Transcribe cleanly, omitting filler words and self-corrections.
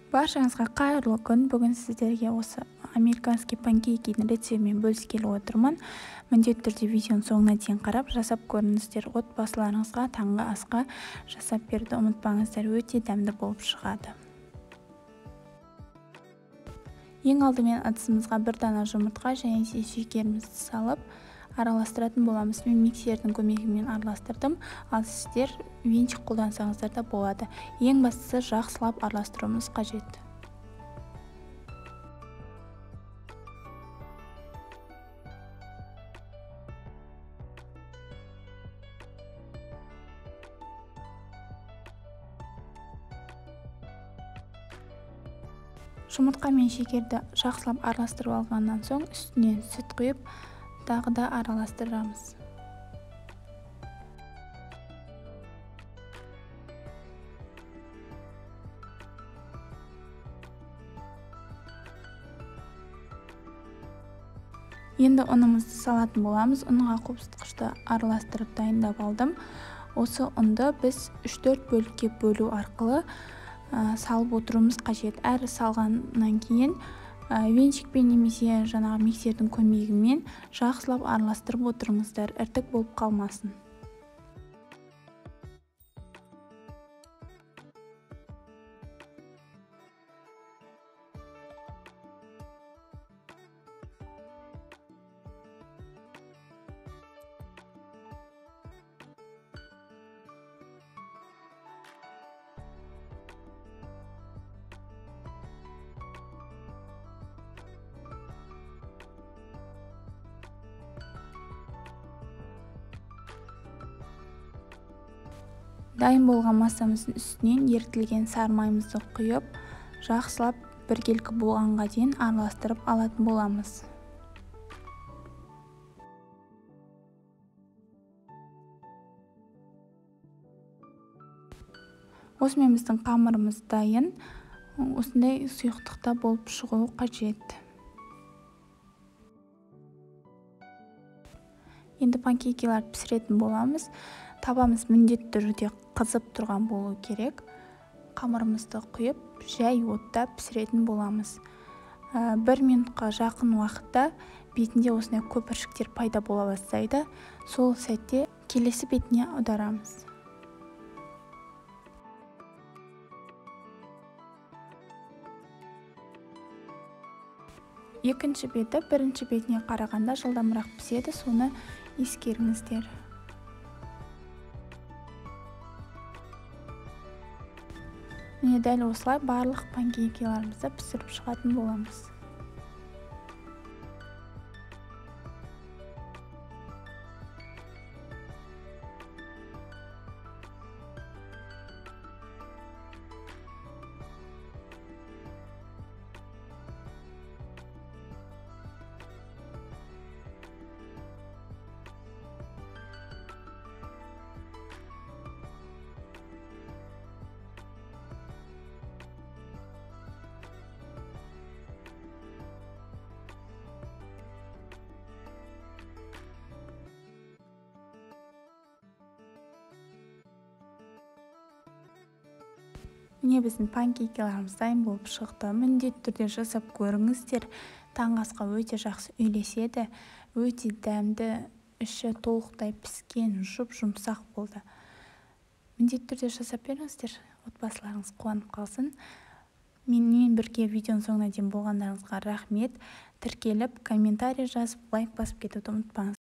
Баршаңызға қайырлы күн. Бүгін сіздерге осы американский панкейкінің рецептімен бөліскелі отырмын. Міндетті түрде видеоның соңына дейін қарап, жасап көріңіздер. Отбасыларыңызға таңғы асқа жасап беруді ұмытпаңыздар, өте дәмді болып шығады. Ең алдымен ыдысымызға бір дана жұмыртқа және шекерімізді салып араластыратын боламыз. Мен миксердің көмегімен араластырдым, ал сіздер венчик қолдансаңыздар да болады. Ең бастысы жақсылап араластыруымыз қажет. Жұмыртқа мен шекерді жақсылап араластырып алғаннан соң үстінен сүт құйып тағы да араластырамыз. Енді ұнымызды салатын боламыз. Ұнға қобыздықышты араластырып дайындап алдым. Осы ұнды біз 3-4 бөлікке бөлу арқылы салып отыруымыз қажет. Әрі салғаннан кейін венчикпен немесе жаңағы миксердің көмегімен жақсылап араластырып отырыңыздар, іртік болып қалмасын. Дайын болған массамыздың үстінен ерітілген сары майымызды құйып, жақсылап біркелкі болғанға дейін араластырып алатын боламыз. Осымен біздің қамырымыз дайын. Осындай сұйықтықта болып шығуы қажет. Енді панкейкаларды пісіретін боламыз. Табамыз міндетті түрде қызып тұрған болу керек. Қамырымызды құйып, жай отта пісіретін боламыз. 1 минутқа жақын уақытта бетінде осындай көпіршіктер пайда бола бастайды. Сол сәтте келесі бетіне аударамыз. Екінші беті бірінші бетіне қарағанда жылдамырақ піседі, соны ескеріңіздер. Міне дәл осылай барлық панкейкаларымызды пісіріп шығатын боламыз. Міне біздің панкейкаларымыз дайын болып шықты. Міндетті түрде жасап көріңіздер. Таңғы асқа өте жақсы үйлеседі. Өте дәмді, іші толықтай піскен, жұмсақ болды. Міндетті түрде жасап беріңіздер. Отбасыларыңыз қуанып қалсын. Менімен бірге видеоның соңына дейін болғандарыңызға рахмет. Тіркеліп, комментарий жазып, лайк басып кетуді ұмытпаңыз.